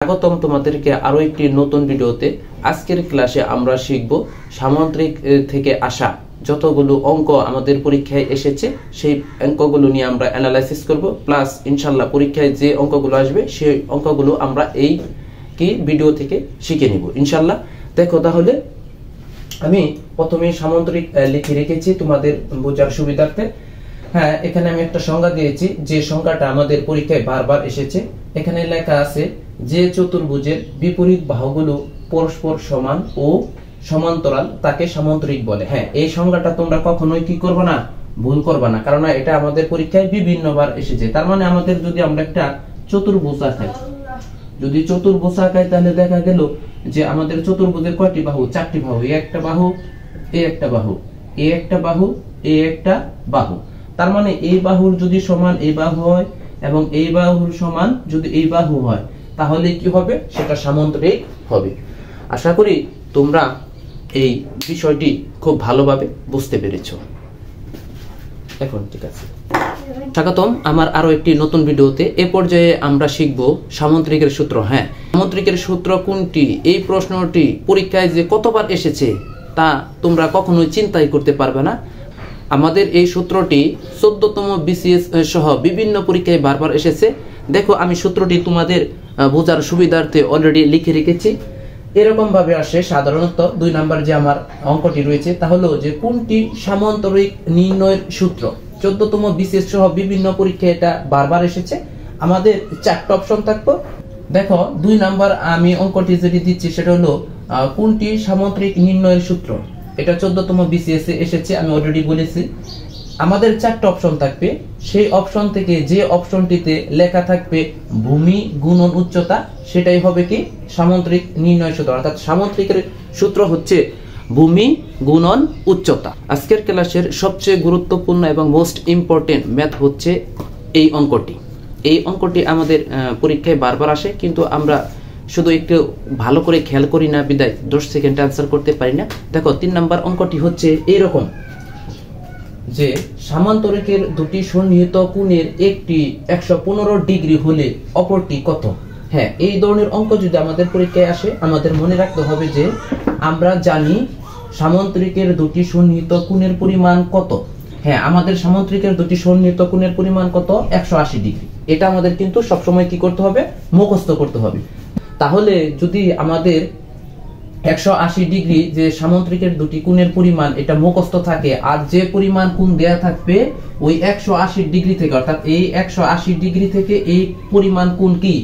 স্বাগতম তোমাদেরকে আরো একটি নতুন ভিডিওতে। আজকের ক্লাসে আমরা শিখব সামুদ্রিক থেকে আসা যতগুলো অঙ্ক আমাদের পরীক্ষায় এসেছে সেই অঙ্কগুলো নিয়ে আমরা অ্যানালাইসিস করব, প্লাস ইনশাআল্লাহ পরীক্ষায় যে অঙ্কগুলো আসবে সেই অঙ্কগুলো আমরা এই ভিডিও থেকে শিখে নিব ইনশাআল্লাহ। দেখো তাহলে আমি প্রথমে সামুদ্রিক লিখে রেখেছি তোমাদের বোঝার সুবিধার্থে। হ্যাঁ, এখানে আমি একটা সংজ্ঞা দিয়েছি যে সংজ্ঞাটা আমাদের পরীক্ষায় বারবার এসেছে। এখানে লেখা আছে যে চতুর্ভুজের বিপরীত বাহুগুলো পরস্পর সমান ও সমান্তরাল তাকে সামুদ্রিক বলে। হ্যাঁ, এই সংজ্ঞাটা তোমরা কখনোই কি করবে না, ভুল করবে না, কারণ এটা আমাদের পরীক্ষায় বিভিন্নবার এসেছে। তার মানে আমাদের যদি আমরা একটা চতুর্ভুজ আঁকাই, যদি চতুর্ভুজ আঁকাই তাহলে দেখা গেল যে আমাদের চতুর্ভুজের কয়টি বাহু? চারটি বাহু। এই একটা বাহু, এই একটা বাহু, এই একটা বাহু, এই একটা বাহু। তার মানে এই বাহুর যদি সমান এই বাহু হয় এবং এই বাহুর সমান যদি এই বাহু হয় তাহলে কি হবে? সেটা সামুদ্রিক হবে। আশা করি তোমরা এই বিষয়টি খুব ভালোভাবে বুঝতে পেরেছো। এখন ঠিক আছে, স্বাগতম আমার আরো একটি নতুন ভিডিওতে। এ পর্যায়ে আমরা শিখব সামুদ্রিকের সূত্র। হ্যাঁ, সামুদ্রিকের সূত্র কোনটি? এই প্রশ্নটি পরীক্ষায় যে কতবার এসেছে তা তোমরা কখনোই চিন্তাই করতে পারবে না। আমাদের এই সূত্রটি 14তম বিসিএস সহ বিভিন্ন পরীক্ষায় বারবার এসেছে। দেখো আমি সূত্রটি তোমাদের বোঝার সুবিধার্থে অলরেডি লিখে রেখেছি। এরকম ভাবে আসে সাধারণত 2 নাম্বার যে আমার অঙ্কটি রয়েছে তা হলো যে কোনটি সামুদ্রিক নির্ণয়ের সূত্র। 14তম বিসিএস সহ বিভিন্ন পরীক্ষায় এটা বারবার এসেছে। আমাদের 4টা অপশন থাকবে। দেখো 2 নাম্বার আমি অঙ্কটি যেটি দিচ্ছি সেটা হলো কোনটি সামুদ্রিক নির্ণয়ের সূত্র। এটা 14তম বিসিএস এ এসেছে, আমি অলরেডি বলেছি। আমাদের 4টা অপশন থাকবে, সেই অপশন থেকে যে অপশনটিতে লেখা থাকবে ভূমি গুণন উচ্চতা সেটাই হবে কি সামুদ্রিক নির্ণয় সূত্র। অর্থাৎ সামুদ্রিকের সূত্র হচ্ছে ভূমি গুণন উচ্চতা। আজকের ক্লাসের সবচেয়ে গুরুত্বপূর্ণ এবং মোস্ট ইম্পর্টেন্ট ম্যাথ হচ্ছে এই অঙ্কটি। এই অঙ্কটি আমাদের পরীক্ষায় বারবার আসে, কিন্তু আমরা শুধু একটু ভালো করে খেয়াল করি না বিদায় 10 সেকেন্ডে আনসার করতে পারি না। দেখো 3 নাম্বার অঙ্কটি হচ্ছে এইরকম যে সামান্তরিকের দুটি সন্নিহিত কোণের একটি 115 ডিগ্রি হলে অপরটি কত। হ্যাঁ, এই ধরনের অঙ্ক যদি আমাদের পরীক্ষায় আসে আমাদের মনে রাখতে হবে যে আমরা জানি সামান্তরিকের দুটি সন্নিহিত কোণের পরিমাণ কত। হ্যাঁ, আমাদের সামান্তরিকের দুটি সন্নিহিত কোণের পরিমাণ কত? 180 ডিগ্রি। এটা আমাদের কিন্তু সবসময় কি করতে হবে? মুখস্থ করতে হবে। তাহলে যদি আমাদের 180 ডিগ্রি যে সামুদ্রিকের দুটি কোণের পরিমাণ এটা মুখস্থ থাকে, আর যে পরিমাণ কোণ দেয়া থাকবে ওই 180 ডিগ্রি থেকে, অর্থাৎ এই 180 ডিগ্রি থেকে এই পরিমাণ কোণ কি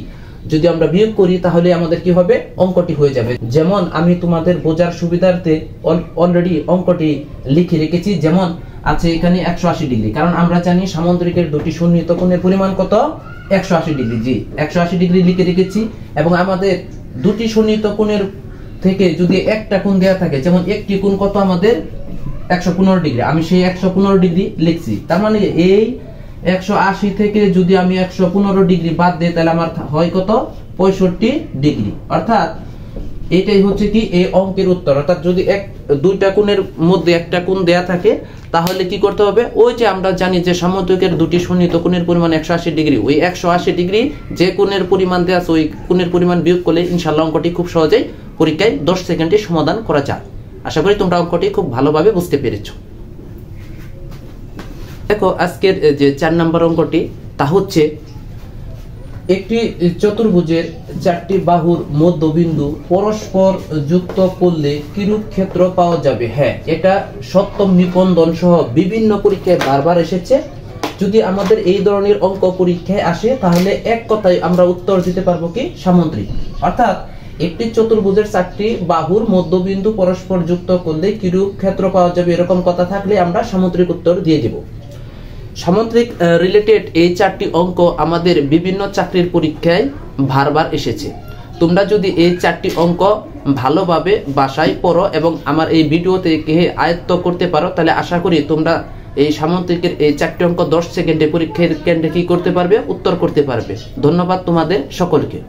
যদি আমরা বিয়োগ করি তাহলে আমাদের কি হবে? অঙ্কটি হয়ে যাবে। যেমন আমি তোমাদের বোঝার সুবিধার্থে অলরেডি অঙ্কটি লিখে রেখেছি। যেমন আছে এখানে 180 ডিগ্রি, কারণ আমরা জানি সামুদ্রিকের দুটি সন্নিহিত কোণের পরিমাণ কত? 180 ডিগ্রি। জি, 180 ডিগ্রি লিখে রেখেছি। এবং আমাদের দুটি সন্নিহিত কোণের থেকে যদি একটা কোণ দেয়া থাকে, যেমন একটি কোণ কত আমাদের? 115 ডিগ্রি, আমি সেই 115 ডিগ্রি লিখছি। তার মানে এই 180 থেকে যদি আমি 115 ডিগ্রি বাদ দিই তাহলে আমার হয় কত? 65 ডিগ্রি। অর্থাৎ এটাই হচ্ছে কি এই অঙ্কের উত্তর। অর্থাৎ যদি দুইটা কোণের মধ্যে একটা কোণ দেয়া থাকে তাহলে কি করতে হবে? ওই যে আমরা জানি যে সামুদ্রিকের দুটি সন্নিহিত কোণের পরিমাণ 180 ডিগ্রি, ওই 180 ডিগ্রি যে কোণের পরিমাণ দেয়া আছে ওই কোণের পরিমাণ বিয়োগ করলে ইনশাআল্লাহ অঙ্কটি খুব সহজেই পরীক্ষায় 10 সেকেন্ডে সমাধান করা যায়। আশা করি তোমরা অঙ্কটি খুব ভালোভাবে বুঝতে পেরেছো। দেখো আজকের যে 4 নম্বর অঙ্কটি তা হচ্ছে একটি চতুর্ভুজের 4টি বাহুর মধ্যবিন্দু পরস্পর যুক্ত করলে কিরূপ ক্ষেত্র পাওয়া যাবে। হ্যাঁ, এটা সপ্তম নিবন্ধন সহ বিভিন্ন পরীক্ষায় বারবার এসেছে। যদি আমাদের এই ধরনের অঙ্ক পরীক্ষায় আসে তাহলে এক কথায় আমরা উত্তর দিতে পারবো কি সামুদ্রিক। অর্থাৎ একটি চতুর্ভুজের 4টি বাহুর মধ্যবিন্দু পরস্পর যুক্ত করলে কিরূপ ক্ষেত্র পাওয়া যাবে এরকম কথা থাকলে আমরা সামুদ্রিক উত্তর দিয়ে দেব। সামুদ্রিক রিলেটেড এই 4টি অঙ্ক আমাদের বিভিন্ন চাকরির পরীক্ষায় বারবার এসেছে। তোমরা যদি এই 4টি অঙ্ক ভালোভাবে বাসায় পড়ো এবং আমার এই ভিডিওতে আয়ত্ত করতে পারো তাহলে আশা করি তোমরা এই সামুদ্রিকের এই 4টি অঙ্ক 10 সেকেন্ডে পরীক্ষার কেন্দ্রে কি করতে পারবে? উত্তর করতে পারবে। ধন্যবাদ তোমাদের সকলকে।